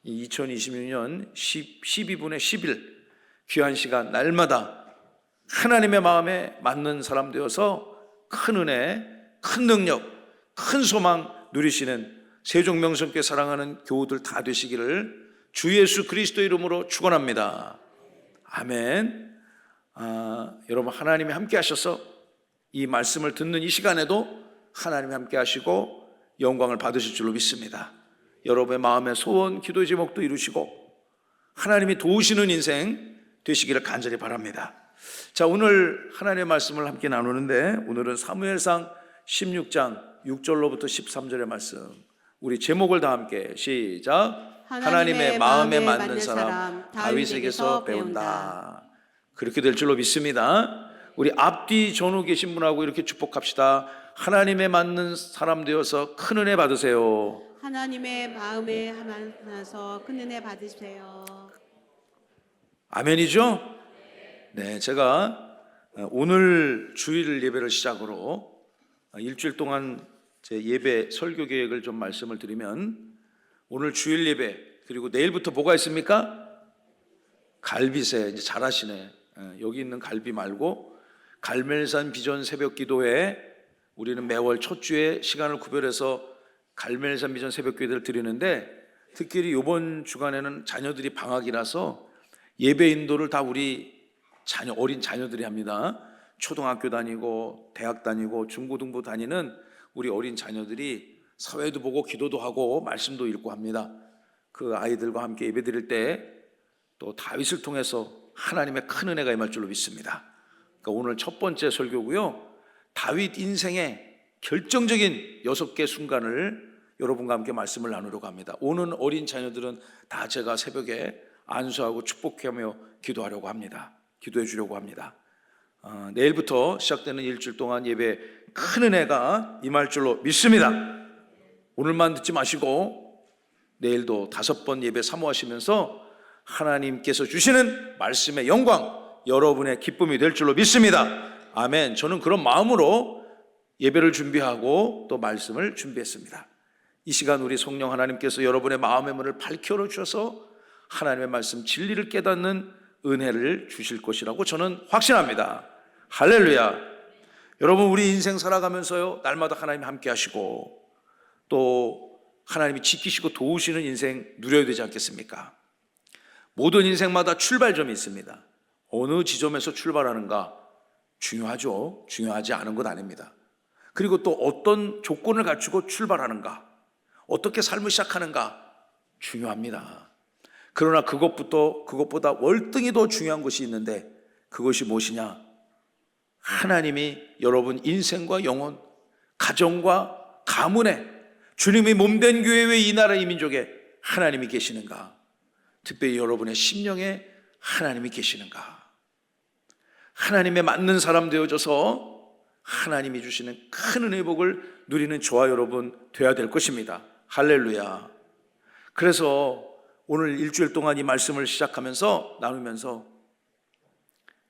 2026년 12분의 10일 귀한 시간 날마다 하나님의 마음에 맞는 사람 되어서 큰 은혜, 큰 능력, 큰 소망 누리시는 세종명성교회 사랑하는 교우들 다 되시기를 주 예수 그리스도 이름으로 축원합니다. 아멘. 여러분, 하나님이 함께 하셔서 이 말씀을 듣는 이 시간에도 하나님이 함께 하시고 영광을 받으실 줄로 믿습니다. 여러분의 마음의 소원, 기도의 제목도 이루시고 하나님이 도우시는 인생 되시기를 간절히 바랍니다. 자, 오늘 하나님의 말씀을 함께 나누는데 오늘은 사무엘상 16장 6절로부터 13절의 말씀, 우리 제목을 다 함께 시작. 하나님의 마음에 맞는 사람 다윗에게서 배운다. 그렇게 될 줄로 믿습니다. 우리 앞뒤 전후 계신 분하고 이렇게 축복합시다. 하나님의 맞는 사람 되어서 큰 은혜 받으세요. 하나님의 마음에 하나서 큰 은혜 받으세요. 아멘이죠? 네, 제가 오늘 주일 예배를 시작으로 일주일 동안 제 예배 설교 계획을 좀 말씀을 드리면, 오늘 주일 예배 그리고 내일부터 뭐가 있습니까? 갈빗에, 이제 잘하시네. 여기 있는 갈비 말고 갈멜산 비전 새벽 기도회, 우리는 매월 첫 주에 시간을 구별해서 갈멜산 비전 새벽 기도를 드리는데, 특히 이번 주간에는 자녀들이 방학이라서 예배 인도를 다 우리 어린 자녀들이 합니다. 초등학교 다니고 대학 다니고 중고등부 다니는 우리 어린 자녀들이 사회도 보고 기도도 하고 말씀도 읽고 합니다. 그 아이들과 함께 예배 드릴 때 또 다윗을 통해서 하나님의 큰 은혜가 임할 줄로 믿습니다. 그러니까 오늘 첫 번째 설교고요. 다윗 인생의 결정적인 6개 순간을 여러분과 함께 말씀을 나누려고 합니다. 오는 어린 자녀들은 다 제가 새벽에 안수하고 축복하며 기도하려고 합니다. 기도해 주려고 합니다. 내일부터 시작되는 일주일 동안 예배 큰 은혜가 임할 줄로 믿습니다. 오늘만 듣지 마시고 내일도 5번 예배 사모하시면서 하나님께서 주시는 말씀의 영광, 여러분의 기쁨이 될 줄로 믿습니다. 아멘. 저는 그런 마음으로 예배를 준비하고 또 말씀을 준비했습니다. 이 시간 우리 성령 하나님께서 여러분의 마음의 문을 밝혀 주셔서 하나님의 말씀 진리를 깨닫는 은혜를 주실 것이라고 저는 확신합니다. 할렐루야. 여러분, 우리 인생 살아가면서요, 날마다 하나님이 함께 하시고 또 하나님이 지키시고 도우시는 인생 누려야 되지 않겠습니까? 모든 인생마다 출발점이 있습니다. 어느 지점에서 출발하는가 중요하죠. 중요하지 않은 것 아닙니다. 그리고 또 어떤 조건을 갖추고 출발하는가, 어떻게 삶을 시작하는가 중요합니다. 그러나 그것보다 월등히 더 중요한 것이 있는데, 그것이 무엇이냐? 하나님이 여러분 인생과 영혼, 가정과 가문에, 주님이 몸된 교회에 이 나라 이 민족에 하나님이 계시는가? 특별히 여러분의 심령에 하나님이 계시는가? 하나님에 맞는 사람 되어져서 하나님이 주시는 큰 은혜의 복을 누리는 저와 여러분 되어야 될 것입니다. 할렐루야. 그래서 오늘 일주일 동안 이 말씀을 시작하면서 나누면서,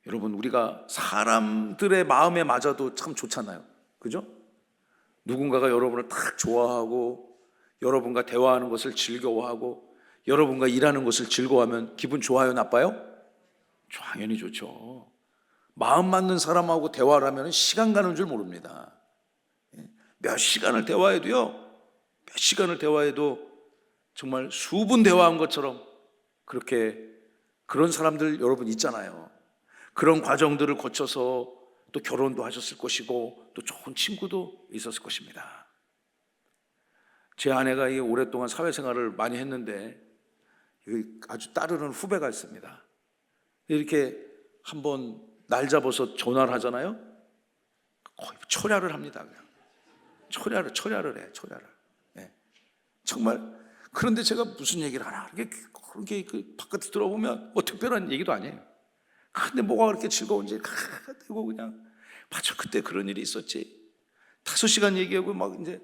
여러분, 우리가 사람들의 마음에 맞아도 참 좋잖아요. 그죠? 누군가가 여러분을 딱 좋아하고 여러분과 대화하는 것을 즐거워하고 여러분과 일하는 것을 즐거워하면 기분 좋아요, 나빠요? 당연히 좋죠. 마음 맞는 사람하고 대화를 하면 시간 가는 줄 모릅니다. 몇 시간을 대화해도 정말 수분 대화한 것처럼 그런 사람들 여러분 있잖아요. 그런 과정들을 거쳐서 또 결혼도 하셨을 것이고 또 좋은 친구도 있었을 것입니다. 제 아내가 오랫동안 사회생활을 많이 했는데 아주 따르는 후배가 있습니다. 이렇게 한번 날 잡아서 전화를 하잖아요. 거의 철야를 합니다. 그냥 철야를 해. 네. 정말. 그런데 제가 무슨 얘기를 하나, 그렇게 바깥에 들어보면 뭐 특별한 얘기도 아니에요. 근데 뭐가 그렇게 즐거운지 되고 그냥, 맞아, 그때 그런 일이 있었지. 5시간 얘기하고 막 이제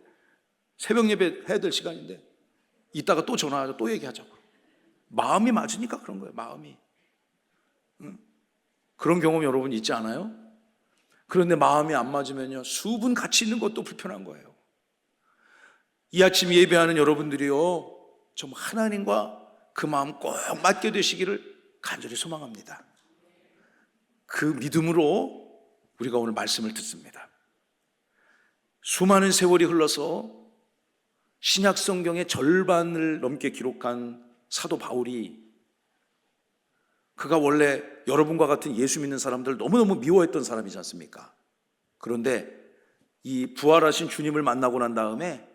새벽 예배 해야 될 시간인데 이따가 또 전화하자, 또 얘기하자고. 마음이 맞으니까 그런 거예요. 마음이. 그런 경험 여러분 있지 않아요? 그런데 마음이 안 맞으면요, 수분 같이 있는 것도 불편한 거예요. 이 아침 예배하는 여러분들이요, 좀 하나님과 그 마음 꼭 맞게 되시기를 간절히 소망합니다. 그 믿음으로 우리가 오늘 말씀을 듣습니다. 수많은 세월이 흘러서 신약 성경의 절반을 넘게 기록한 사도 바울이, 그가 원래 여러분과 같은 예수 믿는 사람들 너무너무 미워했던 사람이지 않습니까? 그런데 이 부활하신 주님을 만나고 난 다음에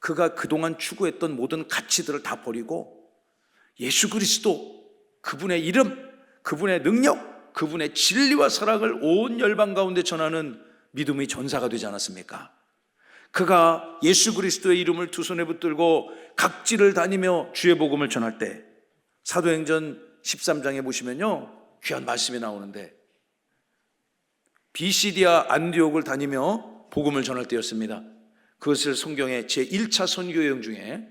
그가 그동안 추구했던 모든 가치들을 다 버리고 예수 그리스도, 그분의 이름, 그분의 능력, 그분의 진리와 사랑을 온 열방 가운데 전하는 믿음의 전사가 되지 않았습니까? 그가 예수 그리스도의 이름을 두 손에 붙들고 각지를 다니며 주의 복음을 전할 때, 사도행전 13장에 보시면요, 귀한 말씀이 나오는데 비시디아 안디옥을 다니며 복음을 전할 때였습니다. 그것을 성경의 제1차 선교 여행 중에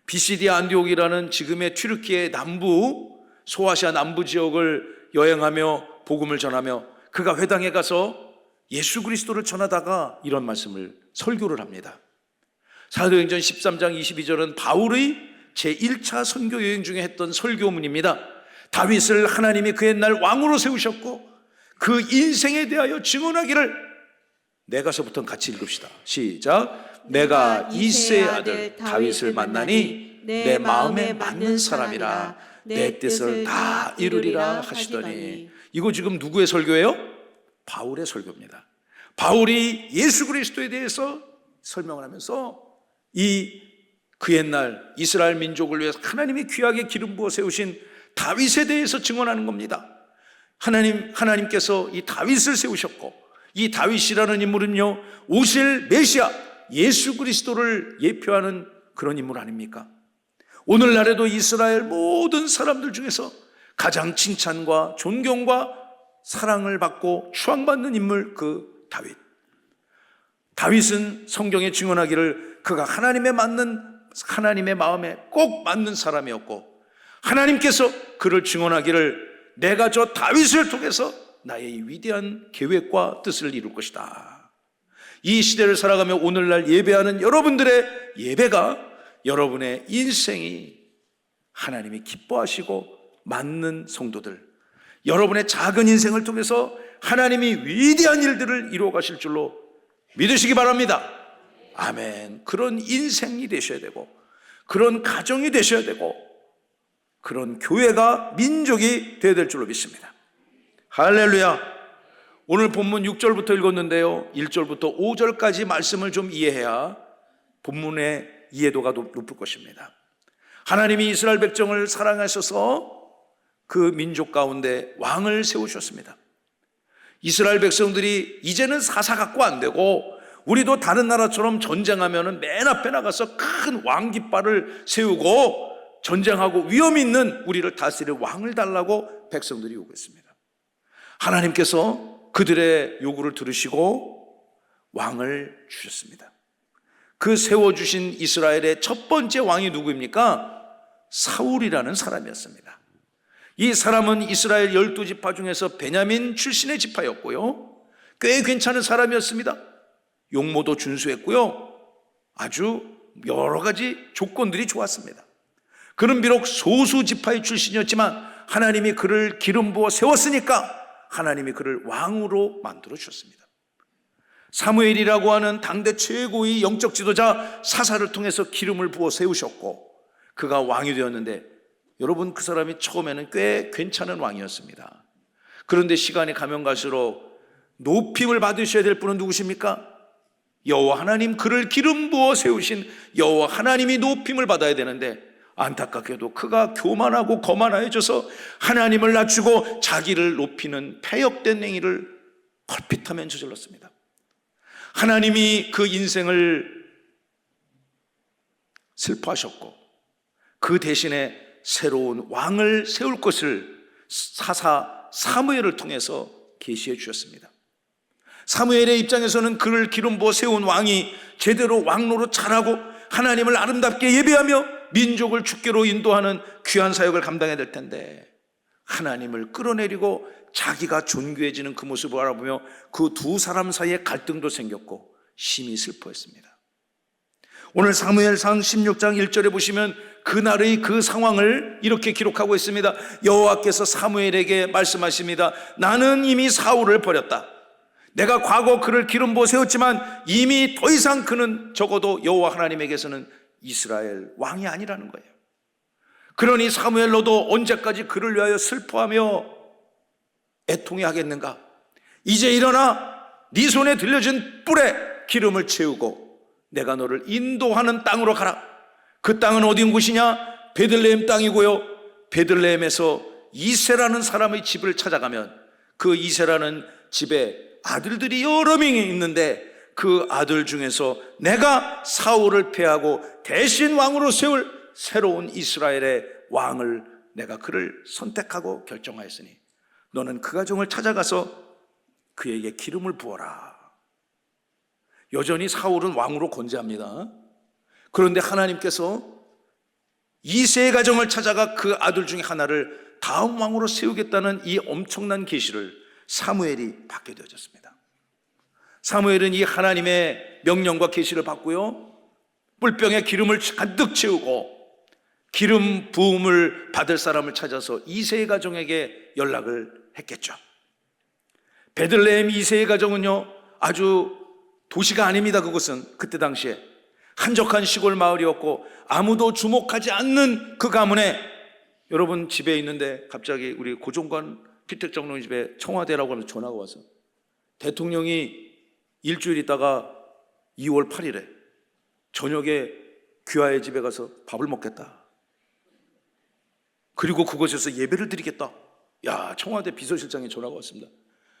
비시디아 안디옥이라는 지금의 튀르키예 남부, 소아시아 남부 지역을 여행하며 복음을 전하며 그가 회당에 가서 예수 그리스도를 전하다가 이런 말씀을 설교를 합니다. 사도행전 13장 22절은 바울의 제1차 선교 여행 중에 했던 설교문입니다. 다윗을 하나님이 그 옛날 왕으로 세우셨고 그 인생에 대하여 증언하기를, 내가서부터 같이 읽읍시다. 시작. 내가 이새의 아들 다윗을 만나니 내 마음에 맞는 사람이라 내 뜻을 다 이루리라 하시더니. 이거 지금 누구의 설교예요? 바울의 설교입니다. 바울이 예수 그리스도에 대해서 설명을 하면서 그 옛날 이스라엘 민족을 위해서 하나님이 귀하게 기름 부어 세우신 다윗에 대해서 증언하는 겁니다. 하나님께서 이 다윗을 세우셨고, 이 다윗이라는 인물은요, 오실 메시아 예수 그리스도를 예표하는 그런 인물 아닙니까? 오늘날에도 이스라엘 모든 사람들 중에서 가장 칭찬과 존경과 사랑을 받고 추앙받는 인물, 그 다윗. 다윗은 성경에 증언하기를 그가 하나님의 마음에 꼭 맞는 사람이었고, 하나님께서 그를 증언하기를 내가 저 다윗을 통해서 나의 위대한 계획과 뜻을 이룰 것이다. 이 시대를 살아가며 오늘날 예배하는 여러분들의 예배가, 여러분의 인생이 하나님이 기뻐하시고 맞는 성도들, 여러분의 작은 인생을 통해서 하나님이 위대한 일들을 이루어 가실 줄로 믿으시기 바랍니다. 아멘. 그런 인생이 되셔야 되고, 그런 가정이 되셔야 되고, 그런 교회가, 민족이 되어야 될 줄로 믿습니다. 할렐루야. 오늘 본문 6절부터 읽었는데요, 1절부터 5절까지 말씀을 좀 이해해야 본문의 이해도가 높을 것입니다. 하나님이 이스라엘 백성을 사랑하셔서 그 민족 가운데 왕을 세우셨습니다. 이스라엘 백성들이 이제는 사사 갖고 안 되고, 우리도 다른 나라처럼 전쟁하면 맨 앞에 나가서 큰 왕 깃발을 세우고 전쟁하고 위험 있는 우리를 다스릴 왕을 달라고 백성들이 요구했습니다. 하나님께서 그들의 요구를 들으시고 왕을 주셨습니다. 그 세워주신 이스라엘의 첫 번째 왕이 누구입니까? 사울이라는 사람이었습니다. 이 사람은 이스라엘 12지파 중에서 베냐민 출신의 지파였고요, 꽤 괜찮은 사람이었습니다. 용모도 준수했고요, 아주 여러 가지 조건들이 좋았습니다. 그는 비록 소수 지파의 출신이었지만 하나님이 그를 기름 부어 세웠으니까 하나님이 그를 왕으로 만들어 주셨습니다. 사무엘이라고 하는 당대 최고의 영적 지도자 사사를 통해서 기름을 부어 세우셨고 그가 왕이 되었는데, 여러분, 그 사람이 처음에는 꽤 괜찮은 왕이었습니다. 그런데 시간이 가면 갈수록 높임을 받으셔야 될 분은 누구십니까? 여호와 하나님, 그를 기름 부어 세우신 여호와 하나님이 높임을 받아야 되는데, 안타깝게도 그가 교만하고 거만해져서 하나님을 낮추고 자기를 높이는 패역된 행위를 걸핏하면 저질렀습니다. 하나님이 그 인생을 슬퍼하셨고 그 대신에 새로운 왕을 세울 것을 사사 사무엘을 통해서 계시해 주셨습니다. 사무엘의 입장에서는 그를 기름 부어 세운 왕이 제대로 왕노릇 잘하고 하나님을 아름답게 예배하며 민족을 주께로 인도하는 귀한 사역을 감당해야 될 텐데, 하나님을 끌어내리고 자기가 존귀해지는 그 모습을 알아보며 그 두 사람 사이에 갈등도 생겼고 심히 슬퍼했습니다. 오늘 사무엘상 16장 1절에 보시면 그날의 그 상황을 이렇게 기록하고 있습니다. 여호와께서 사무엘에게 말씀하십니다. 나는 이미 사울을 버렸다. 내가 과거 그를 기름 부어 세웠지만 이미 더 이상 그는 적어도 여호와 하나님에게서는 이스라엘 왕이 아니라는 거예요. 그러니 사무엘, 너도 언제까지 그를 위하여 슬퍼하며 애통해 하겠는가? 이제 일어나 네 손에 들려진 뿔에 기름을 채우고 내가 너를 인도하는 땅으로 가라. 그 땅은 어디인 곳이냐? 베들레헴 땅이고요, 베들레헴에서 이세라는 사람의 집을 찾아가면 그 이세라는 집에 아들들이 여러 명이 있는데 그 아들 중에서 내가 사울을 패하고 대신 왕으로 세울 새로운 이스라엘의 왕을 내가 그를 선택하고 결정하였으니 너는 그 가정을 찾아가서 그에게 기름을 부어라. 여전히 사울은 왕으로 건재합니다. 그런데 하나님께서 이새의 가정을 찾아가 그 아들 중에 하나를 다음 왕으로 세우겠다는 이 엄청난 계시를 사무엘이 받게 되어졌습니다. 사무엘은 이 하나님의 명령과 계시를 받고요, 뿔병에 기름을 가득 채우고 기름 부음을 받을 사람을 찾아서 이새의 가정에게 연락을 했겠죠. 베들레헴 이새의 가정은요, 아주 도시가 아닙니다. 그곳은 그때 당시에 한적한 시골 마을이었고 아무도 주목하지 않는 그 가문에, 여러분 집에 있는데 갑자기 우리 고종관 피택장로님 집에 청와대라고 하면서 전화가 와서 대통령이 일주일 있다가 2월 8일에 저녁에 귀하의 집에 가서 밥을 먹겠다. 그리고 그곳에서 예배를 드리겠다. 야, 청와대 비서실장이 전화가 왔습니다.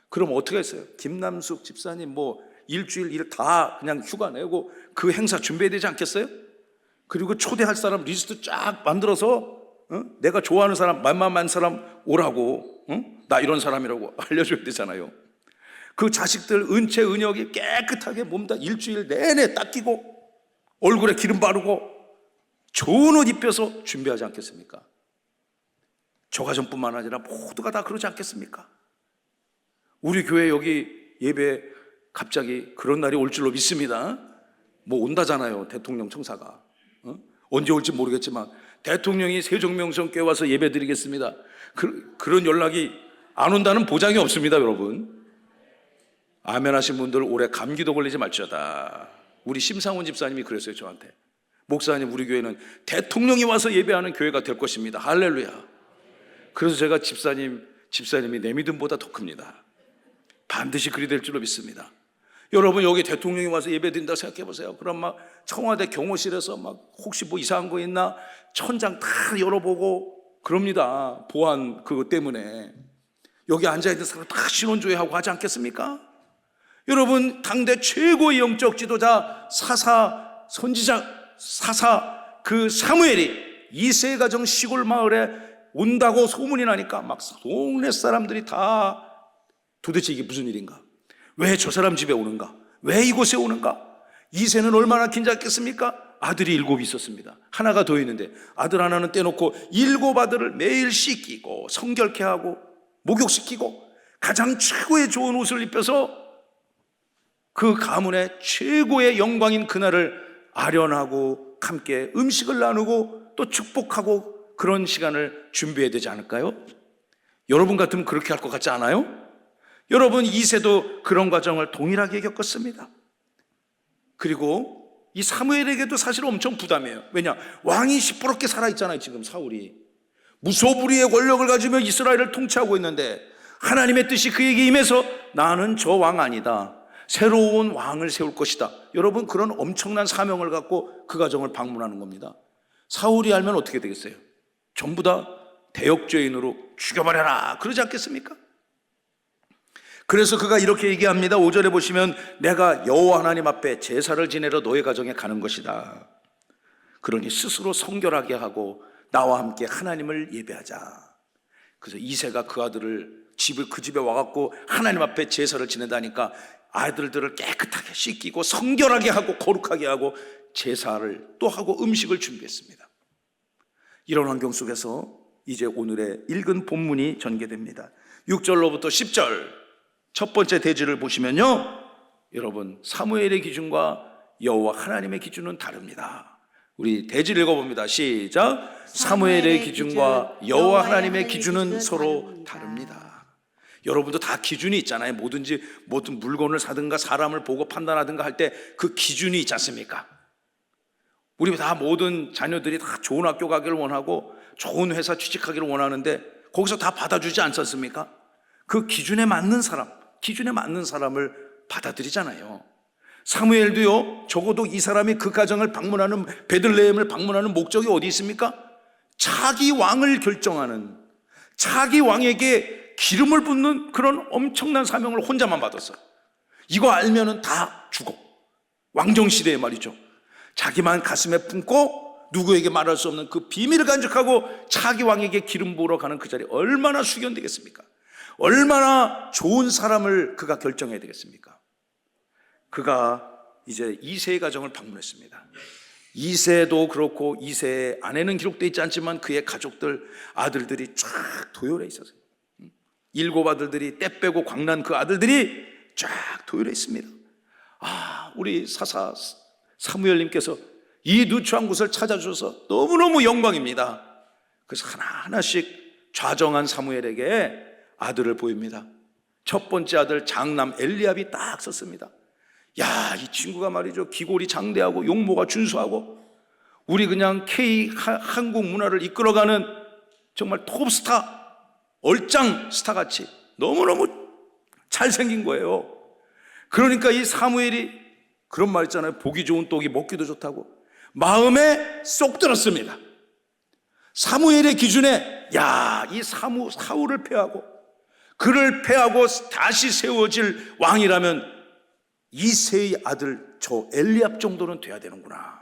그럼 어떻게 했어요? 김남숙 집사님 뭐 일주일 일 다 그냥 휴가 내고 그 행사 준비해야 되지 않겠어요? 그리고 초대할 사람 리스트 쫙 만들어서 내가 좋아하는 사람, 만만한 사람 오라고, 나 이런 사람이라고 알려줘야 되잖아요. 그 자식들 은채 은혁이 깨끗하게 몸 다 일주일 내내 닦이고 얼굴에 기름 바르고 좋은 옷 입혀서 준비하지 않겠습니까? 저 가정뿐만 아니라 모두가 다 그러지 않겠습니까? 우리 교회 여기 예배 갑자기 그런 날이 올 줄로 믿습니다. 뭐 온다잖아요, 대통령 청사가. 언제 올지 모르겠지만 대통령이 세종명성교회 와서 예배 드리겠습니다. 그런 연락이 안 온다는 보장이 없습니다, 여러분. 아멘 하신 분들 올해 감기도 걸리지 말지어다. 우리 심상훈 집사님이 그랬어요, 저한테. 목사님, 우리 교회는 대통령이 와서 예배하는 교회가 될 것입니다. 할렐루야. 그래서 제가 집사님이 내 믿음보다 더 큽니다. 반드시 그리 될 줄로 믿습니다. 여러분, 여기 대통령이 와서 예배 드린다 생각해 보세요. 그럼 막 청와대 경호실에서 막 혹시 뭐 이상한 거 있나 천장 다 열어보고 그럽니다. 보안 그것 때문에. 여기 앉아있는 사람 다 신원조회하고 하지 않겠습니까? 여러분, 당대 최고의 영적 지도자 사사 선지자 그 사무엘이 이새 가정 시골 마을에 온다고 소문이 나니까 막 동네 사람들이 다 도대체 이게 무슨 일인가? 왜 저 사람 집에 오는가? 왜 이곳에 오는가? 이새는 얼마나 긴장했겠습니까? 아들이 7 있었습니다. 하나가 더 있는데 아들 하나는 떼놓고 7 아들을 매일 씻기고 성결케 하고 목욕시키고 가장 최고의 좋은 옷을 입혀서 그 가문의 최고의 영광인 그날을 아련하고 함께 음식을 나누고 또 축복하고 그런 시간을 준비해야 되지 않을까요? 여러분 같으면 그렇게 할 것 같지 않아요? 여러분, 이새도 그런 과정을 동일하게 겪었습니다. 그리고 이 사무엘에게도 사실 엄청 부담이에요. 왜냐? 왕이 시퍼렇게 살아있잖아요. 지금 사울이 무소불위의 권력을 가지며 이스라엘을 통치하고 있는데 하나님의 뜻이 그에게 임해서 나는 저 왕 아니다, 새로운 왕을 세울 것이다. 여러분, 그런 엄청난 사명을 갖고 그 가정을 방문하는 겁니다. 사울이 알면 어떻게 되겠어요? 전부 다 대역죄인으로 죽여버려라 그러지 않겠습니까? 그래서 그가 이렇게 얘기합니다. 5절에 보시면 내가 여호와 하나님 앞에 제사를 지내러 너의 가정에 가는 것이다. 그러니 스스로 성결하게 하고 나와 함께 하나님을 예배하자. 그래서 이새가 그 아들을 그 집에 와갖고 하나님 앞에 제사를 지낸다니까 아들들을 깨끗하게 씻기고 성결하게 하고 거룩하게 하고 제사를 또 하고 음식을 준비했습니다. 이런 환경 속에서 이제 오늘의 읽은 본문이 전개됩니다. 6절로부터 10절 첫 번째 대지를 보시면요, 여러분, 사무엘의 기준과 여호와 하나님의 기준은 다릅니다. 우리 대지를 읽어봅니다. 시작. 사무엘의 기준과 여호와 하나님의 기준은 서로 다릅니다. 여러분도 다 기준이 있잖아요. 뭐든지 모든 물건을 사든가 사람을 보고 판단하든가 할 때 그 기준이 있지 않습니까? 우리 다 모든 자녀들이 다 좋은 학교 가기를 원하고 좋은 회사 취직하기를 원하는데 거기서 다 받아주지 않습니까? 그 기준에 맞는 사람을 받아들이잖아요. 사무엘도요, 적어도 이 사람이 그 가정을 방문하는, 베들레헴을 방문하는 목적이 어디 있습니까? 차기 왕을 결정하는, 차기 왕에게 기름을 붓는 그런 엄청난 사명을 혼자만 받았어요. 이거 알면은 다 죽어. 왕정시대에 말이죠. 자기만 가슴에 품고 누구에게 말할 수 없는 그 비밀을 간직하고 차기 왕에게 기름 부으러 가는 그 자리, 얼마나 숙연되겠습니까? 얼마나 좋은 사람을 그가 결정해야 되겠습니까? 그가 이제 2세의 가정을 방문했습니다. 2세도 그렇고 2세의 아내는 기록되어 있지 않지만 그의 가족들, 아들들이 쫙 도열해 있었어요. 7 아들들이, 때 빼고 광난 그 아들들이 쫙 도열해 있습니다. 우리 사사 사무엘님께서 이 누추한 곳을 찾아주셔서 너무너무 영광입니다. 그래서 하나하나씩 좌정한 사무엘에게 아들을 보입니다. 첫 번째 아들 장남 엘리압이 딱 섰습니다. 야, 이 친구가 말이죠, 기골이 장대하고 용모가 준수하고 우리 그냥 K 한국 문화를 이끌어가는 정말 톱스타, 얼짱 스타같이 너무너무 잘생긴 거예요. 그러니까 이 사무엘이 그런 말 있잖아요. 보기 좋은 떡이 먹기도 좋다고. 마음에 쏙 들었습니다. 사무엘의 기준에 이 사울을 패하고 그를 패하고 다시 세워질 왕이라면 이세의 아들 저 엘리압 정도는 돼야 되는구나.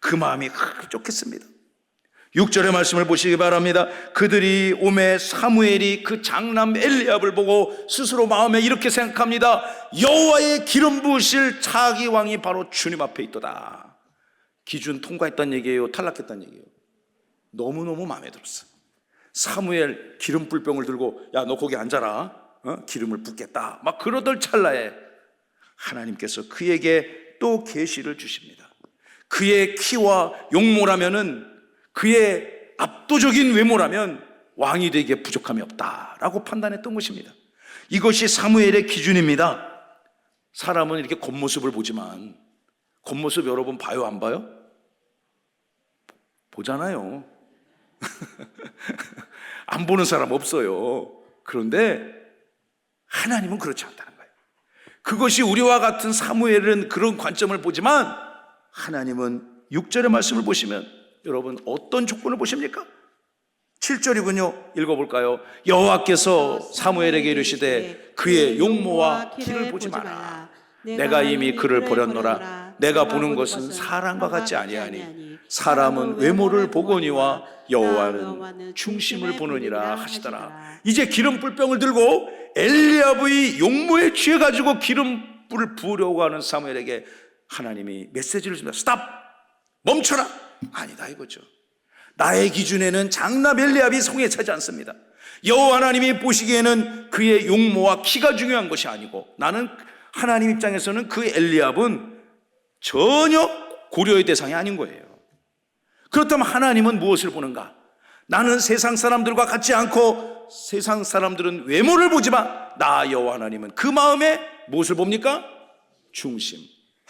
그 마음이 좋겠습니다. 6절의 말씀을 보시기 바랍니다. 그들이 오매 사무엘이 그 장남 엘리압을 보고 스스로 마음에 이렇게 생각합니다. 여호와의 기름 부으실 차기 왕이 바로 주님 앞에 있도다. 기준 통과했다는 얘기예요? 탈락했다는 얘기예요? 너무너무 마음에 들었어. 사무엘 기름 불병을 들고 야, 너 거기 앉아라. 기름을 붓겠다. 막 그러던 찰나에 하나님께서 그에게 또 계시를 주십니다. 그의 키와 용모라면은, 그의 압도적인 외모라면 왕이 되기에 부족함이 없다라고 판단했던 것입니다. 이것이 사무엘의 기준입니다. 사람은 이렇게 겉모습을 보지만 겉모습 여러분 봐요, 안 봐요? 보잖아요. 안 보는 사람 없어요. 그런데 하나님은 그렇지 않다는 거예요. 그것이 우리와 같은 사무엘은 그런 관점을 보지만 하나님은 6절의 말씀을 보시면 여러분 어떤 조건을 보십니까? 7절이군요. 읽어볼까요? 여호와께서 사무엘에게 이르시되 그의 용모와 키를 보지 마라. 내가 이미 그를 버렸노라. 내가 보는 것은 사람과 같지 아니하니 사람은 외모를 보거니와 여호와는 중심을 보느니라 하시더라. 이제 기름불병을 들고 엘리압의 용모에 취해가지고 기름불을 부으려고 하는 사무엘에게 하나님이 메시지를 줍니다. 스탑! 멈춰라! 아니다 이거죠. 나의 기준에는 장남 엘리압이 성에 차지 않습니다. 여호와 하나님이 보시기에는 그의 용모와 키가 중요한 것이 아니고, 나는 하나님 입장에서는 그 엘리압은 전혀 고려의 대상이 아닌 거예요. 그렇다면 하나님은 무엇을 보는가? 나는 세상 사람들과 같지 않고 세상 사람들은 외모를 보지만 나 여호와 하나님은 그 마음에 무엇을 봅니까? 중심,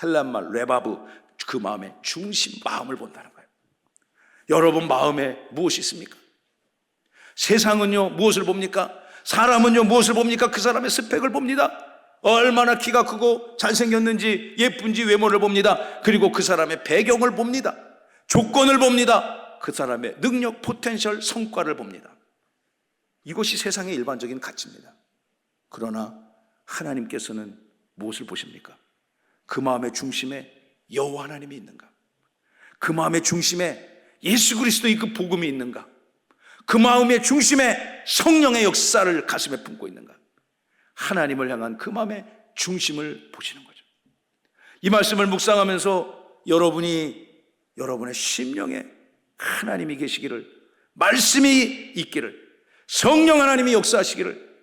헬란말 레바브, 그 마음의 중심, 마음을 본다는 거예요. 여러분 마음에 무엇이 있습니까? 세상은요 무엇을 봅니까? 사람은요 무엇을 봅니까? 그 사람의 스펙을 봅니다. 얼마나 키가 크고 잘생겼는지, 예쁜지 외모를 봅니다. 그리고 그 사람의 배경을 봅니다. 조건을 봅니다. 그 사람의 능력, 포텐셜, 성과를 봅니다. 이것이 세상의 일반적인 가치입니다. 그러나 하나님께서는 무엇을 보십니까? 그 마음의 중심에 여호와 하나님이 있는가? 그 마음의 중심에 예수 그리스도의 그 복음이 있는가? 그 마음의 중심에 성령의 역사를 가슴에 품고 있는가? 하나님을 향한 그 마음의 중심을 보시는 거죠. 이 말씀을 묵상하면서 여러분의 심령에 하나님이 계시기를, 말씀이 있기를, 성령 하나님이 역사하시기를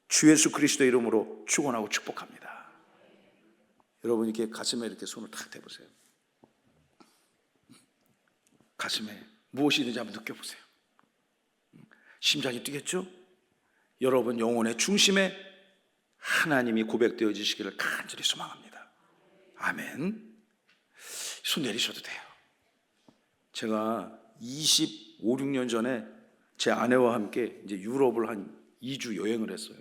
주 예수 그리스도의 이름으로 축원하고 축복합니다. 여러분 이렇게 가슴에 이렇게 손을 탁 대보세요. 가슴에 무엇이 있는지 한번 느껴보세요. 심장이 뛰겠죠? 여러분 영혼의 중심에 하나님이 고백되어지시기를 간절히 소망합니다. 아멘. 손 내리셔도 돼요. 제가 25, 6년 전에 제 아내와 함께 이제 유럽을 한 2주 여행을 했어요.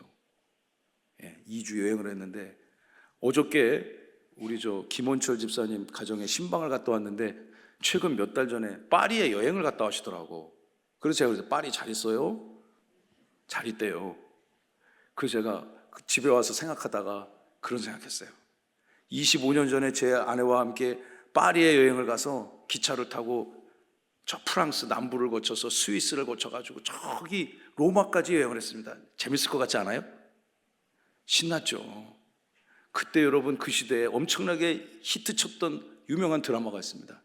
2주 여행을 했는데 어저께 우리 김원철 집사님 가정에 신방을 갔다 왔는데 최근 몇 달 전에 파리에 여행을 갔다 오시더라고. 그래서 제가 그래서 파리 잘 있어요? 잘 있대요. 그래서 제가 집에 와서 생각하다가 그런 생각했어요. 25년 전에 제 아내와 함께 파리에 여행을 가서 기차를 타고 저 프랑스 남부를 거쳐서 스위스를 거쳐가지고 저기 로마까지 여행을 했습니다. 재밌을 것 같지 않아요? 신났죠. 그때 여러분 그 시대에 엄청나게 히트쳤던 유명한 드라마가 있습니다.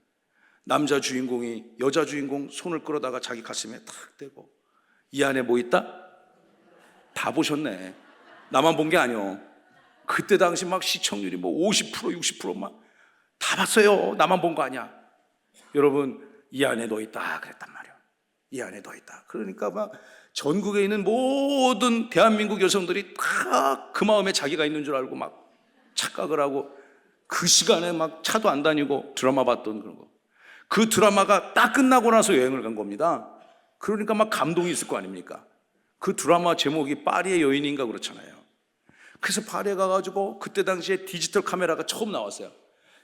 남자 주인공이 여자 주인공 손을 끌어다가 자기 가슴에 탁 대고 이 안에 뭐 있다? 다 보셨네. 나만 본 게 아니요. 그때 당시 막 시청률이 뭐 50% 60% 막 다 봤어요. 나만 본 거 아니야. 여러분 이 안에 너 있다 그랬단 말이에요. 이 안에 너 있다. 그러니까 막 전국에 있는 모든 대한민국 여성들이 다 그 마음에 자기가 있는 줄 알고 막 착각을 하고 그 시간에 막 차도 안 다니고 드라마 봤던 그런 거. 그 드라마가 딱 끝나고 나서 여행을 간 겁니다. 그러니까 막 감동이 있을 거 아닙니까? 그 드라마 제목이 파리의 여인인가 그렇잖아요. 그래서 파리에 가가지고 그때 당시에 디지털 카메라가 처음 나왔어요.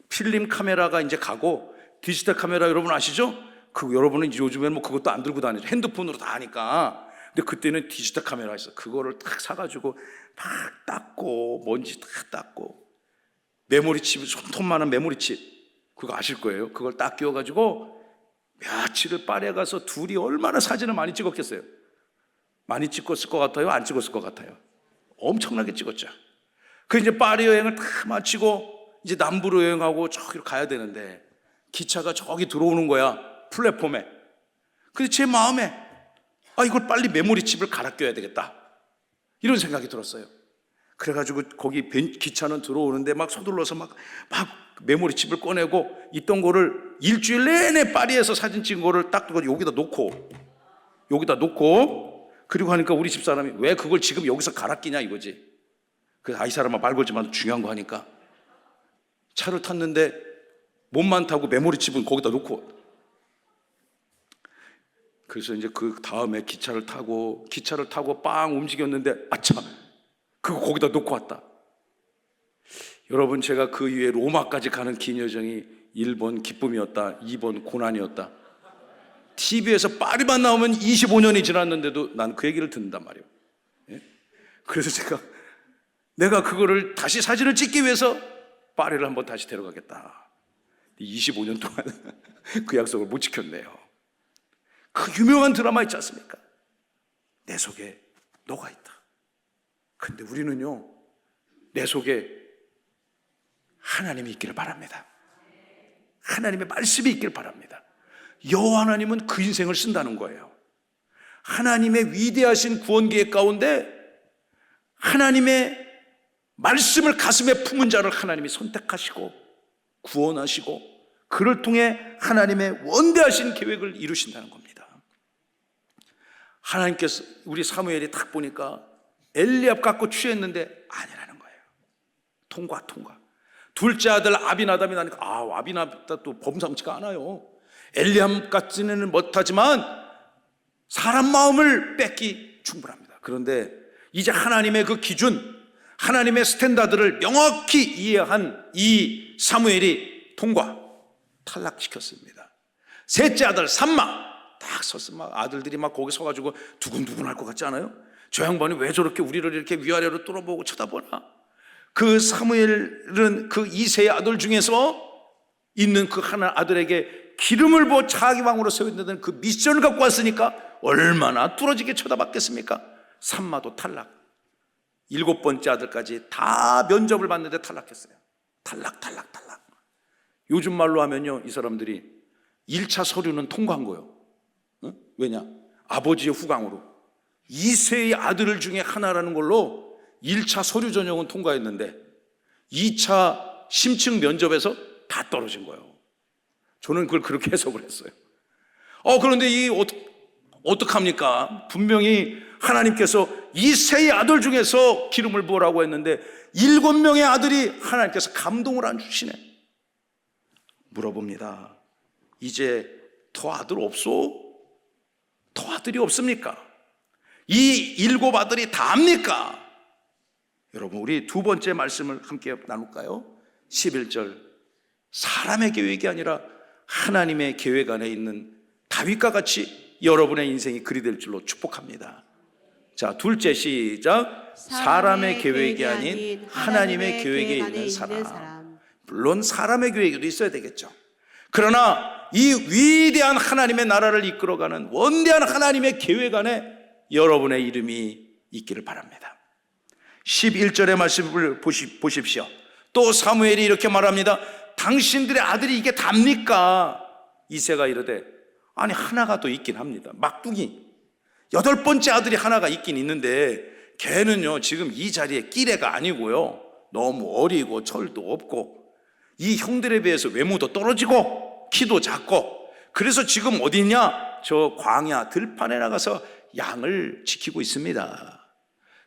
필름 카메라가 이제 가고 디지털 카메라 여러분 아시죠? 그 여러분은 요즘에는 뭐 그것도 안 들고 다니죠. 핸드폰으로 다 하니까. 근데 그때는 디지털 카메라가 있어. 그거를 딱 사가지고 막 닦고 먼지 다 닦고 메모리칩 손톱만한 메모리칩 그거 아실 거예요. 그걸 딱 끼워가지고 며칠을 파리에 가서 둘이 얼마나 사진을 많이 찍었겠어요. 많이 찍었을 것 같아요? 안 찍었을 것 같아요? 엄청나게 찍었죠. 그 이제 파리 여행을 다 마치고 이제 남부로 여행하고 저기로 가야 되는데 기차가 저기 들어오는 거야. 플랫폼에. 근데 제 마음에 이걸 빨리 메모리칩을 갈아 껴야 되겠다. 이런 생각이 들었어요. 그래가지고 거기 기차는 들어오는데 막 서둘러서 막 메모리칩을 꺼내고 있던 거를 일주일 내내 파리에서 사진 찍은 거를 딱 여기다 놓고 그리고 하니까 우리 집사람이 왜 그걸 지금 여기서 갈아 끼냐 이거지. 그래서 이 사람아 말 걸지 마 중요한 거 하니까 차를 탔는데 몸만 타고 메모리칩은 거기다 놓고 그래서 이제 그 다음에 기차를 타고 빵 움직였는데 아차 그거 거기다 놓고 왔다. 여러분 제가 그 이후에 로마까지 가는 긴 여정이 1번 기쁨이었다 2번 고난이었다. TV에서 파리만 나오면 25년이 지났는데도 난 그 얘기를 듣는단 말이에요. 그래서 내가 그거를 다시 사진을 찍기 위해서 파리를 한번 다시 데려가겠다. 25년 동안 그 약속을 못 지켰네요. 그 유명한 드라마 있지 않습니까? 내 속에 너가 있다. 근데 우리는요 내 속에 하나님이 있기를 바랍니다. 하나님의 말씀이 있기를 바랍니다. 여호와 하나님은 그 인생을 쓴다는 거예요. 하나님의 위대하신 구원 계획 가운데 하나님의 말씀을 가슴에 품은 자를 하나님이 선택하시고 구원하시고 그를 통해 하나님의 원대하신 계획을 이루신다는 겁니다. 하나님께서 우리 사무엘이 딱 보니까 엘리압 갖고 취했는데 아니라는 거예요. 통과. 둘째 아들 아비나답이 나니까 아비나답도 범상치가 않아요. 엘리압 같지는 못하지만 사람 마음을 뺏기 충분합니다. 그런데 이제 하나님의 그 기준 하나님의 스탠다드를 명확히 이해한 이 사무엘이 탈락시켰습니다. 셋째 아들 삼마 딱 섰어. 막 아들들이 막 거기 서가지고 두근두근할 것 같지 않아요? 저 양반이 왜 저렇게 우리를 이렇게 위아래로 뚫어보고 쳐다보나? 그 사무엘은 그 이세의 아들 중에서 있는 그 하나 아들에게 기름을 부어 자기 왕으로 세운다는 그 미션을 갖고 왔으니까 얼마나 뚫어지게 쳐다봤겠습니까? 삼마도 탈락. 7번째 아들까지 다 면접을 봤는데 탈락했어요. 탈락. 요즘 말로 하면요 이 사람들이 1차 서류는 통과한 거예요. 왜냐? 아버지의 후광으로 이세의 아들 중에 하나라는 걸로 1차 서류 전형은 통과했는데 2차 심층 면접에서 다 떨어진 거예요. 저는 그걸 그렇게 해석을 했어요. 그런데 어떡합니까? 분명히 하나님께서 이세의 아들 중에서 기름을 부으라고 했는데 7명의 아들이 하나님께서 감동을 안 주시네. 물어봅니다. 이제 더 아들 없소? 더 아들이 없습니까? 이 7 아들이 다입니까? 여러분, 우리 두 번째 말씀을 함께 나눌까요? 11절. 사람의 계획이 아니라 하나님의 계획 안에 있는 다윗과 같이 여러분의 인생이 그리 될 줄로 축복합니다. 자, 둘째 시작. 사람의 계획이 아닌 하나님의 계획에 있는 사람. 물론 사람의 계획에도 있어야 되겠죠. 그러나 이 위대한 하나님의 나라를 이끌어가는 원대한 하나님의 계획 안에 여러분의 이름이 있기를 바랍니다. 11절의 말씀을 보십시오. 또 사무엘이 이렇게 말합니다. 당신들의 아들이 이게 답니까? 이새가 이르되 아니 하나가 또 있긴 합니다. 막둥이 8번째 아들이 하나가 있긴 있는데 걔는요 지금 이 자리에 끼래가 아니고요 너무 어리고 철도 없고 이 형들에 비해서 외모도 떨어지고 키도 작고 그래서 지금 어디 있냐? 저 광야 들판에 나가서 양을 지키고 있습니다.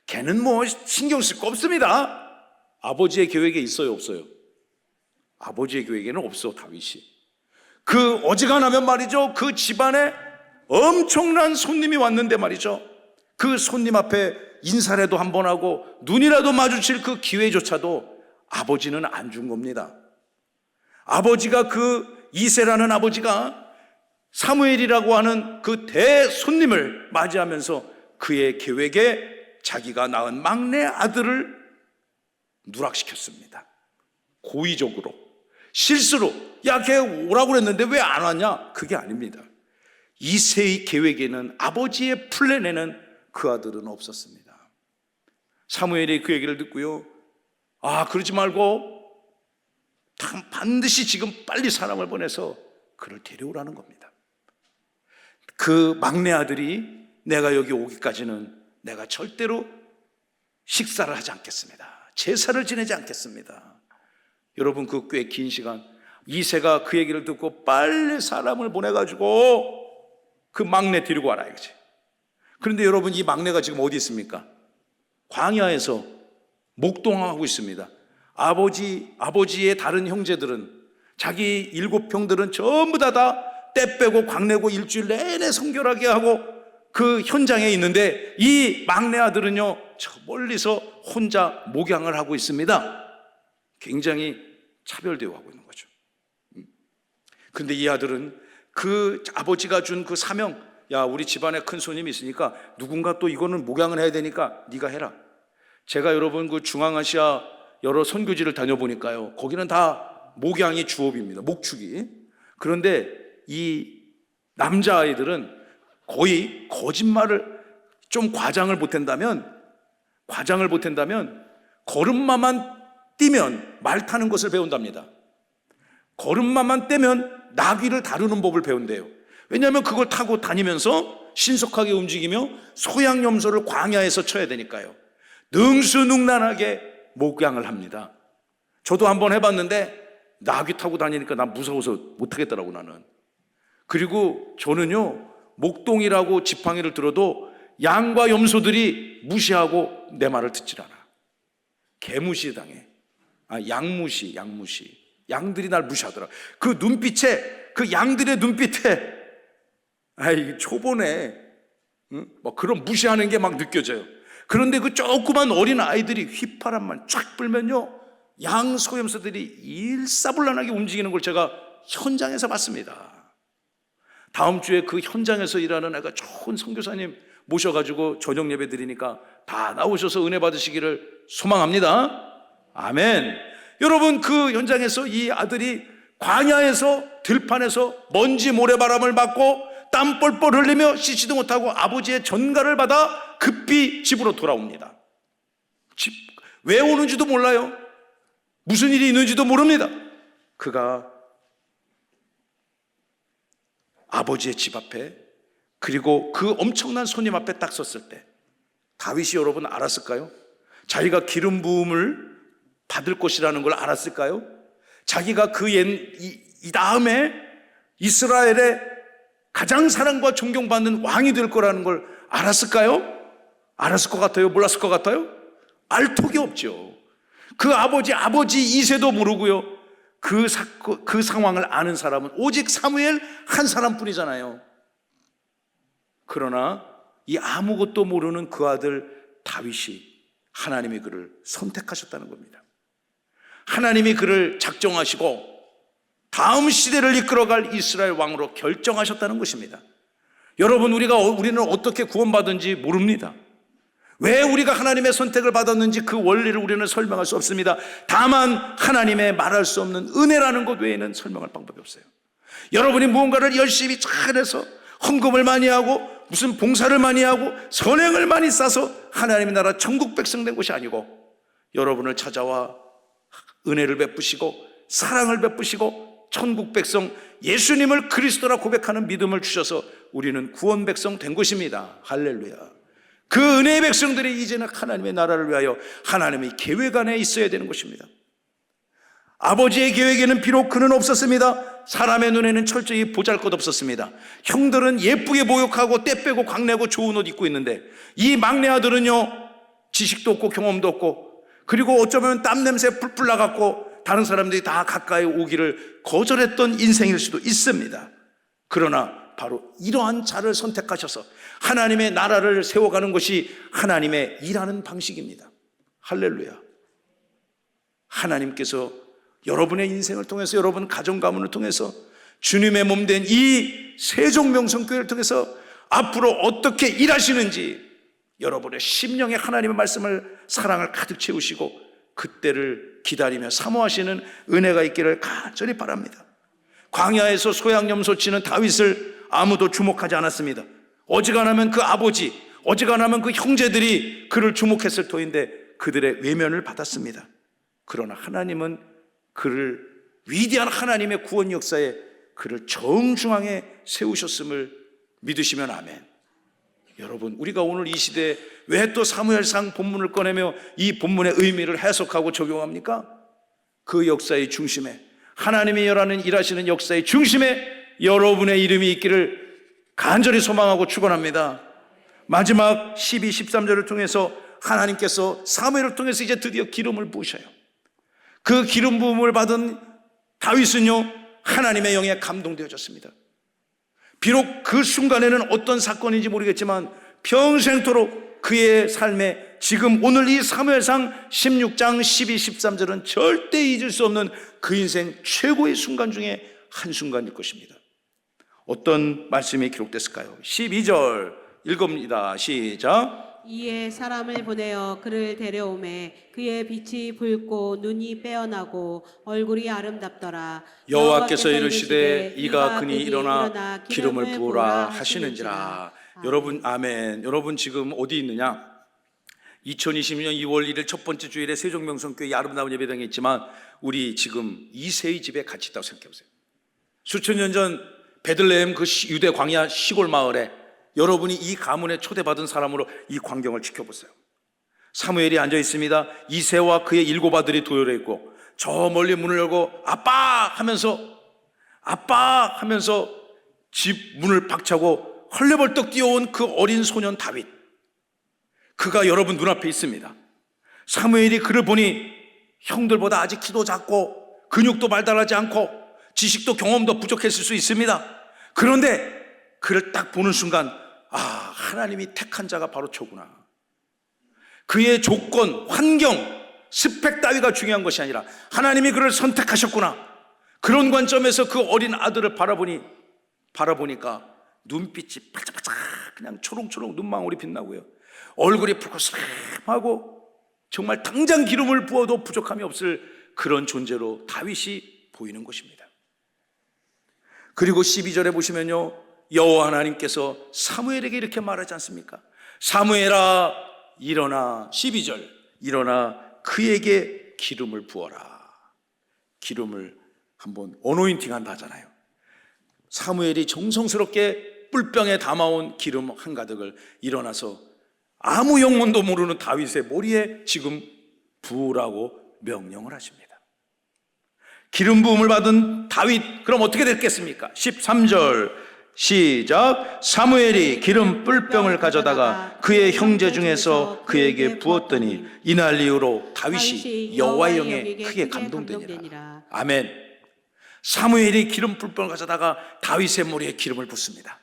걔는 뭐 신경 쓸 거 없습니다. 아버지의 계획에 있어요 없어요? 아버지의 계획에는 없어. 다윗이 그 어지간하면 말이죠 그 집안에 엄청난 손님이 왔는데 말이죠 그 손님 앞에 인사라도 한번 하고 눈이라도 마주칠 그 기회조차도 아버지는 안 준 겁니다. 아버지가 그 이새라는 아버지가 사무엘이라고 하는 그 대손님을 맞이하면서 그의 계획에 자기가 낳은 막내 아들을 누락시켰습니다. 고의적으로 실수로 야 걔 오라고 그랬는데 왜 안 왔냐? 그게 아닙니다. 이새의 계획에는 아버지의 플랜에는 그 아들은 없었습니다. 사무엘이 그 얘기를 듣고요 그러지 말고 반드시 지금 빨리 사람을 보내서 그를 데려오라는 겁니다. 그 막내 아들이 내가 여기 오기까지는 내가 절대로 식사를 하지 않겠습니다. 제사를 지내지 않겠습니다. 여러분 그 꽤 긴 시간 이새가 그 얘기를 듣고 빨리 사람을 보내가지고 그 막내 데리고 와라 이거지. 그런데 여러분 이 막내가 지금 어디 있습니까? 광야에서 목동하고 있습니다. 아버지의 다른 형제들은 자기 7형들은 전부 다 때 빼고 광내고 일주일 내내 성결하게 하고 그 현장에 있는데 이 막내 아들은요 저 멀리서 혼자 목양을 하고 있습니다. 굉장히 차별되어 하고 있는 거죠. 그런데 이 아들은 그 아버지가 준 그 사명, 야 우리 집안에 큰 손님이 있으니까 누군가 또 이거는 목양을 해야 되니까 네가 해라. 제가 여러분 그 중앙아시아 여러 선교지를 다녀보니까요 거기는 다 목양이 주업입니다. 목축이. 그런데 이 남자아이들은 거의 거짓말을 좀 과장을 보탠다면 걸음마만 뛰면 말 타는 것을 배운답니다. 걸음마만 떼면 나귀를 다루는 법을 배운대요. 왜냐하면 그걸 타고 다니면서 신속하게 움직이며 소양염소를 광야에서 쳐야 되니까요. 능수능란하게 목양을 합니다. 저도 한번 해봤는데 나귀 타고 다니니까 난 무서워서 못하겠더라고 나는. 그리고 저는요 목동이라고 지팡이를 들어도 양과 염소들이 무시하고 내 말을 듣질 않아. 개무시 당해. 양무시. 양들이 날 무시하더라. 그 눈빛에 그 양들의 눈빛에 초보네. 뭐 그런 무시하는 게 막 느껴져요. 그런데 그 조그만 어린 아이들이 휘파람만 쫙 불면요 양 소염소들이 일사불란하게 움직이는 걸 제가 현장에서 봤습니다. 다음 주에 그 현장에서 일하는 아까 좋은 선교사님 모셔가지고 저녁 예배 드리니까 다 나오셔서 은혜 받으시기를 소망합니다. 아멘. 여러분 그 현장에서 이 아들이 광야에서 들판에서 먼지 모래바람을 맞고 땀 뻘뻘 흘리며 씻지도 못하고 아버지의 전가를 받아 급히 집으로 돌아옵니다. 왜 오는지도 몰라요. 무슨 일이 있는지도 모릅니다. 그가 아버지의 집 앞에 그리고 그 엄청난 손님 앞에 딱 섰을 때 다윗이 여러분 알았을까요? 자기가 기름 부음을 받을 것이라는 걸 알았을까요? 자기가 이 다음에 이스라엘의 가장 사랑과 존경받는 왕이 될 거라는 걸 알았을까요? 알았을 것 같아요? 몰랐을 것 같아요? 알 턱이 없죠. 그 아버지 이새도 모르고요. 그 상황을 아는 사람은 오직 사무엘 한 사람뿐이잖아요. 그러나 이 아무것도 모르는 그 아들 다윗이 하나님이 그를 선택하셨다는 겁니다. 하나님이 그를 작정하시고 다음 시대를 이끌어갈 이스라엘 왕으로 결정하셨다는 것입니다. 여러분, 우리는 어떻게 구원받은지 모릅니다. 왜 우리가 하나님의 선택을 받았는지 그 원리를 우리는 설명할 수 없습니다. 다만 하나님의 말할 수 없는 은혜라는 것 외에는 설명할 방법이 없어요. 여러분이 무언가를 열심히 잘해서 헌금을 많이 하고 무슨 봉사를 많이 하고 선행을 많이 쌓아서 하나님의 나라 천국 백성 된 것이 아니고, 여러분을 찾아와 은혜를 베푸시고 사랑을 베푸시고 천국 백성 예수님을 그리스도라 고백하는 믿음을 주셔서 우리는 구원 백성 된 것입니다. 할렐루야. 그 은혜의 백성들이 이제는 하나님의 나라를 위하여 하나님의 계획 안에 있어야 되는 것입니다. 아버지의 계획에는 비록 그는 없었습니다. 사람의 눈에는 철저히 보잘것없었습니다. 형들은 예쁘게 목욕하고 때 빼고 광내고 좋은 옷 입고 있는데, 이 막내 아들은요, 지식도 없고 경험도 없고, 그리고 어쩌면 땀 냄새 풀풀 나갖고 다른 사람들이 다 가까이 오기를 거절했던 인생일 수도 있습니다. 그러나 바로 이러한 자를 선택하셔서 하나님의 나라를 세워가는 것이 하나님의 일하는 방식입니다. 할렐루야. 하나님께서 여러분의 인생을 통해서, 여러분 가정 가문을 통해서, 주님의 몸 된 이 세종명성교회를 통해서 앞으로 어떻게 일하시는지 여러분의 심령에 하나님의 말씀을, 사랑을 가득 채우시고 그때를 기다리며 사모하시는 은혜가 있기를 간절히 바랍니다. 광야에서 소양염소 치는 다윗을 아무도 주목하지 않았습니다. 어지간하면 그 아버지, 어지간하면 그 형제들이 그를 주목했을 터인데 그들의 외면을 받았습니다. 그러나 하나님은 그를, 위대한 하나님의 구원 역사에 그를 정중앙에 세우셨음을 믿으시면 아멘. 여러분, 우리가 오늘 이 시대에 왜 또 사무엘상 본문을 꺼내며 이 본문의 의미를 해석하고 적용합니까? 그 역사의 중심에, 하나님이 일하시는 역사의 중심에 여러분의 이름이 있기를 간절히 소망하고 축원합니다. 마지막 12, 13절을 통해서 하나님께서 사무엘을 통해서 이제 드디어 기름을 부으셔요. 그 기름 부음을 받은 다윗은요, 하나님의 영에 감동되어졌습니다. 비록 그 순간에는 어떤 사건인지 모르겠지만 평생토록 그의 삶에, 지금 오늘 이 사무엘상 16장 12, 13절은 절대 잊을 수 없는 그 인생 최고의 순간 중에 한 순간일 것입니다. 어떤 말씀이 기록됐을까요? 12절 읽읍니다. 시작. 이에 사람을 보내어 그를 데려오매 그의 빛이 붉고 눈이 빼어나고 얼굴이 아름답더라. 여호와께서 이르시되 이가 그니 일어나 기름을 부으라 하시는지라. 여러분, 아멘. 여러분 지금 어디 있느냐? 2020년 2월 1일 첫 번째 주일에 세종명성교회 아름다운 예배당에 있지만 우리 지금 이세의 집에 같이 있다고 생각해 보세요. 수천 년 전 베들레헴 그 유대 광야 시골 마을에 여러분이 이 가문에 초대받은 사람으로 이 광경을 지켜보세요. 사무엘이 앉아 있습니다. 이새와 그의 7 아들이 도열해 있고, 저 멀리 문을 열고 아빠 하면서 집 문을 박차고 헐레벌떡 뛰어온 그 어린 소년 다윗, 그가 여러분 눈앞에 있습니다. 사무엘이 그를 보니 형들보다 아직 키도 작고 근육도 발달하지 않고 지식도 경험도 부족했을 수 있습니다. 그런데 그를 딱 보는 순간, 아, 하나님이 택한 자가 바로 저구나. 그의 조건, 환경, 스펙 따위가 중요한 것이 아니라 하나님이 그를 선택하셨구나. 그런 관점에서 그 어린 아들을 바라보니까 눈빛이 반짝반짝 그냥 초롱초롱 눈망울이 빛나고요, 얼굴이 붉고 스름하고 정말 당장 기름을 부어도 부족함이 없을 그런 존재로 다윗이 보이는 것입니다. 그리고 12절에 보시면요, 여호와 하나님께서 사무엘에게 이렇게 말하지 않습니까? 사무엘아 일어나, 12절, 일어나 그에게 기름을 부어라. 기름을 한번 어노인팅 한다 하잖아요. 사무엘이 정성스럽게 뿔병에 담아온 기름 한가득을 일어나서 아무 영문도 모르는 다윗의 머리에 지금 부으라고 명령을 하십니다. 기름 부음을 받은 다윗, 그럼 어떻게 됐겠습니까? 13절 시작. 사무엘이 기름 뿔병을 가져다가 그의 형제 중에서 그에게 부었더니 이날 이후로 다윗이 여호와의 영에 크게 감동되니라. 아멘. 사무엘이 기름 뿔병을 가져다가 다윗의 머리에 기름을 붓습니다.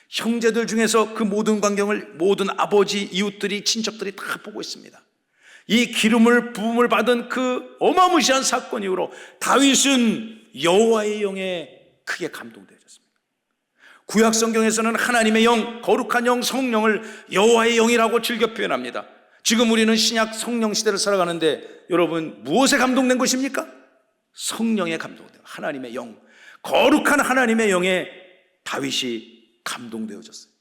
형제들 중에서 그 모든 광경을 모든 아버지, 이웃들이, 친척들이 다 보고 있습니다. 이 기름을 부음을 받은 그 어마무시한 사건 이후로 다윗은 여호와의 영에 크게 감동되어졌습니다. 구약 성경에서는 하나님의 영, 거룩한 영, 성령을 여호와의 영이라고 즐겨 표현합니다. 지금 우리는 신약 성령 시대를 살아가는데 여러분 무엇에 감동된 것입니까? 성령에 감동된, 하나님의 영, 거룩한 하나님의 영에 다윗이 감동되어졌어요.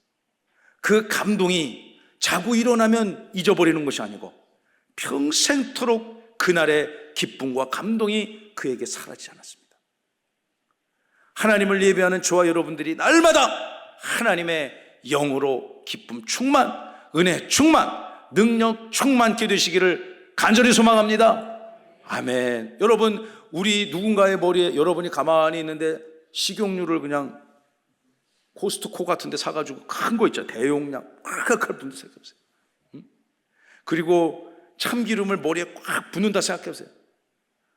그 감동이 자고 일어나면 잊어버리는 것이 아니고 평생토록 그날의 기쁨과 감동이 그에게 사라지지 않았습니다. 하나님을 예배하는 저와 여러분들이 날마다 하나님의 영으로 기쁨 충만, 은혜 충만, 능력 충만케 되시기를 간절히 소망합니다. 아멘. 여러분, 우리 누군가의 머리에 여러분이 가만히 있는데 식용유를 그냥 코스트코 같은 데 사가지고 큰 거 있죠. 대용량 꽉 분들 생각해보세요. 그리고 참기름을 머리에 꽉 붓는다 생각해보세요.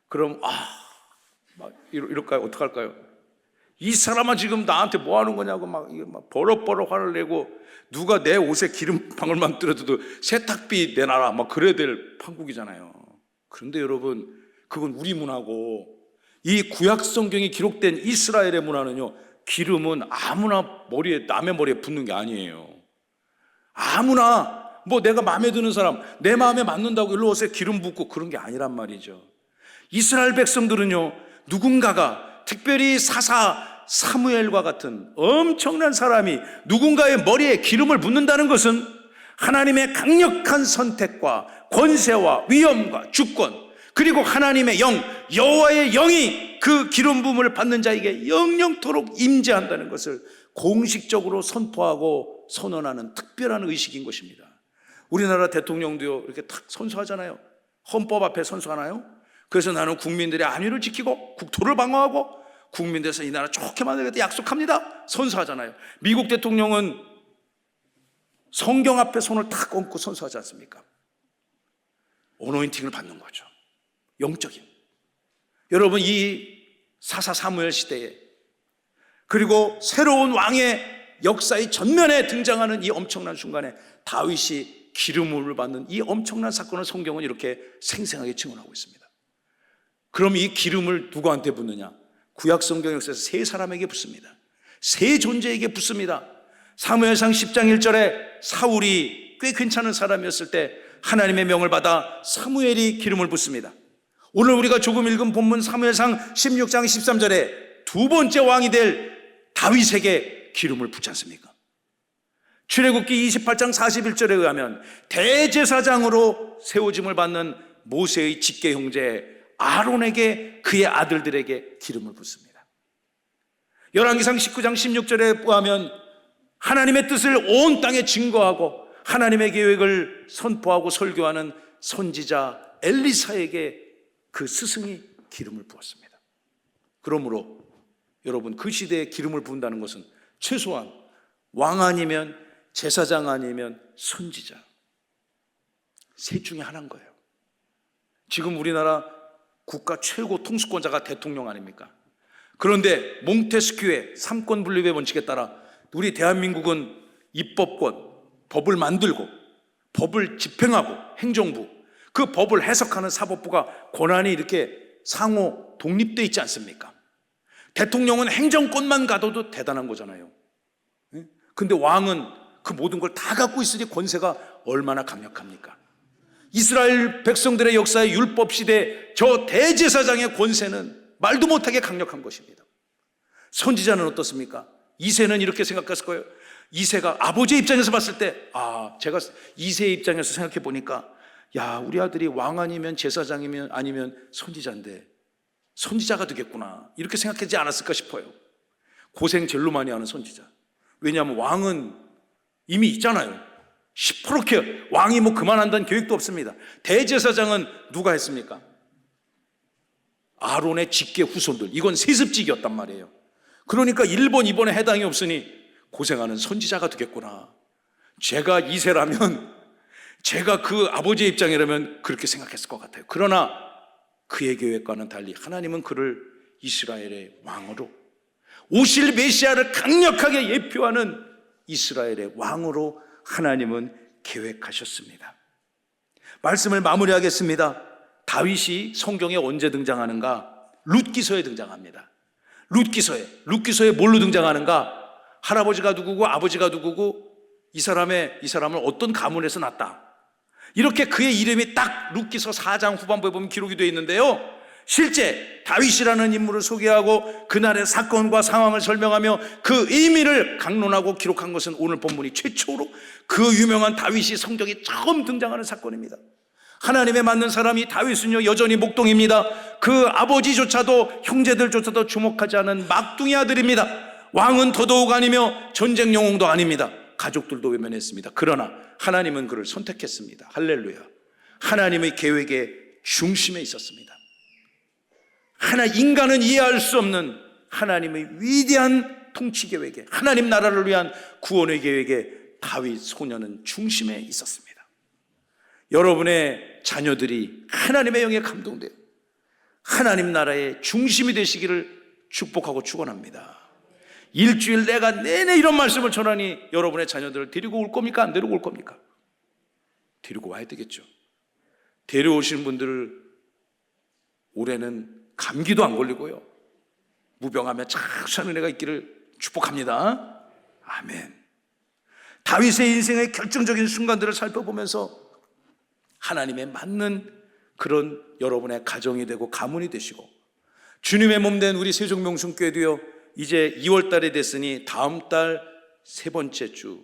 그럼 막 이럴까요? 어떡할까요? 이 사람아 지금 나한테 뭐 하는 거냐고 막 버럭버럭 화를 내고, 누가 내 옷에 기름 방울만 떨어져도 세탁비 내놔라 막 그래야 될 판국이잖아요. 그런데 여러분, 그건 우리 문화고, 이 구약 성경이 기록된 이스라엘의 문화는요, 기름은 아무나 남의 머리에 붓는 게 아니에요. 아무나 내가 마음에 드는 사람, 내 마음에 맞는다고 일로 오세요 기름 붓고 그런 게 아니란 말이죠. 이스라엘 백성들은요, 누군가가 특별히 사무엘과 같은 엄청난 사람이 누군가의 머리에 기름을 붓는다는 것은 하나님의 강력한 선택과 권세와 위엄과 주권, 그리고 하나님의 영, 여호와의 영이 그 기름 부음을 받는 자에게 영영토록 임재한다는 것을 공식적으로 선포하고 선언하는 특별한 의식인 것입니다. 우리나라 대통령도요, 이렇게 탁 선서하잖아요. 헌법 앞에 선서하나요? 그래서 나는 국민들의 안위를 지키고 국토를 방어하고 국민들에서 이 나라 좋게 만들겠다 약속합니다. 선서하잖아요. 미국 대통령은 성경 앞에 손을 탁 얹고 선서하지 않습니까? 어노인팅을 받는 거죠. 영적인. 여러분, 이 사무엘 시대에, 그리고 새로운 왕의 역사의 전면에 등장하는 이 엄청난 순간에 다윗이 기름을 받는 이 엄청난 사건을 성경은 이렇게 생생하게 증언하고 있습니다. 그럼 이 기름을 누구한테 붓느냐? 구약 성경 역사에서 세 사람에게 붓습니다. 세 존재에게 붓습니다. 사무엘상 10장 1절에 사울이 꽤 괜찮은 사람이었을 때 하나님의 명을 받아 사무엘이 기름을 붓습니다. 오늘 우리가 조금 읽은 본문 사무엘상 16장 13절에 두 번째 왕이 될 다윗에게 기름을 붓지 않습니까? 출애굽기 28장 41절에 의하면 대제사장으로 세워짐을 받는 모세의 직계 형제 아론에게 그의 아들들에게 기름을 붓습니다. 열왕기상 19장 16절에 의하면 하나님의 뜻을 온 땅에 증거하고 하나님의 계획을 선포하고 설교하는 선지자 엘리사에게 그 스승이 기름을 부었습니다. 그러므로 여러분, 그 시대에 기름을 부은다는 것은 최소한 왕 아니면 제사장 아니면 선지자, 셋 중에 하나인 거예요. 지금 우리나라 국가 최고 통수권자가 대통령 아닙니까? 그런데 몽테스큐의 삼권 분립의 원칙에 따라 우리 대한민국은 입법권, 법을 만들고 법을 집행하고 행정부, 그 법을 해석하는 사법부가 권한이 이렇게 상호 독립되어 있지 않습니까? 대통령은 행정권만 가둬도 대단한 거잖아요. 근데 왕은 그 모든 걸 다 갖고 있으니 권세가 얼마나 강력합니까? 이스라엘 백성들의 역사의 율법 시대 저 대제사장의 권세는 말도 못하게 강력한 것입니다. 선지자는 어떻습니까? 이새는 이렇게 생각했을 거예요. 이새가 아버지의 입장에서 봤을 때, 제가 이새의 입장에서 생각해 보니까, 우리 아들이 왕 아니면 제사장이면 아니면 선지자인데 선지자가 되겠구나, 이렇게 생각하지 않았을까 싶어요. 고생 제일로 많이 하는 선지자. 왜냐하면 왕은 이미 있잖아요. 시퍼렇게 왕이 그만한다는 계획도 없습니다. 대제사장은 누가 했습니까? 아론의 직계 후손들, 이건 세습직이었단 말이에요. 그러니까 1번, 2번에 해당이 없으니 고생하는 선지자가 되겠구나. 제가 2세라면, 제가 그 아버지의 입장이라면 그렇게 생각했을 것 같아요. 그러나 그의 계획과는 달리 하나님은 그를 이스라엘의 왕으로, 오실 메시아를 강력하게 예표하는 이스라엘의 왕으로 하나님은 계획하셨습니다. 말씀을 마무리하겠습니다. 다윗이 성경에 언제 등장하는가? 룻기서에 등장합니다. 룻기서에 뭘로 등장하는가? 할아버지가 누구고 아버지가 누구고 이 사람을 어떤 가문에서 낳았다. 이렇게 그의 이름이 딱 룻기서 4장 후반부에 보면 기록이 되어 있는데요, 실제 다윗이라는 인물을 소개하고 그날의 사건과 상황을 설명하며 그 의미를 강론하고 기록한 것은 오늘 본문이 최초로 그 유명한 다윗이 성경에 처음 등장하는 사건입니다. 하나님에 맞는 사람이 다윗은요 여전히 목동입니다. 그 아버지조차도 형제들조차도 주목하지 않은 막둥이 아들입니다. 왕은 더더욱 아니며 전쟁 영웅도 아닙니다. 가족들도 외면했습니다. 그러나 하나님은 그를 선택했습니다. 할렐루야. 하나님의 계획의 중심에 있었습니다. 인간은 이해할 수 없는 하나님의 위대한 통치 계획에, 하나님 나라를 위한 구원의 계획에 다윗 소년은 중심에 있었습니다. 여러분의 자녀들이 하나님의 영에 감동돼요. 하나님 나라의 중심이 되시기를 축복하고 축원합니다. 일주일 내가 내내 이런 말씀을 전하니 여러분의 자녀들을 데리고 올 겁니까? 안 데리고 올 겁니까? 데리고 와야 되겠죠. 데려오신 분들을 올해는 감기도 안 걸리고요, 무병하며 참 사는 애가 있기를 축복합니다. 아멘. 다윗의 인생의 결정적인 순간들을 살펴보면서 하나님에 맞는 그런 여러분의 가정이 되고 가문이 되시고, 주님의 몸된 우리 세종명순교회도요 이제 2월 달이 됐으니 다음 달 세 번째 주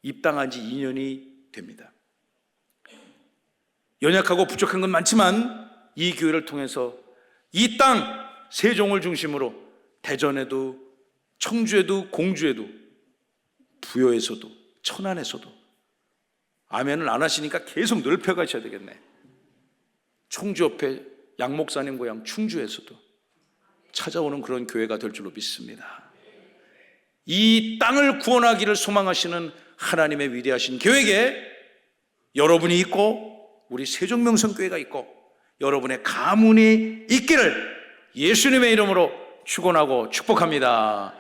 입당한 지 2년이 됩니다. 연약하고 부족한 건 많지만 이 교회를 통해서 이 땅 세종을 중심으로 대전에도 청주에도 공주에도 부여에서도 천안에서도, 아멘을 안 하시니까 계속 넓혀 가셔야 되겠네. 청주 옆에 양 목사님 고향 충주에서도 찾아오는 그런 교회가 될 줄로 믿습니다. 이 땅을 구원하기를 소망하시는 하나님의 위대하신 계획에 여러분이 있고 우리 세종명성교회가 있고 여러분의 가문이 있기를 예수님의 이름으로 축원하고 축복합니다.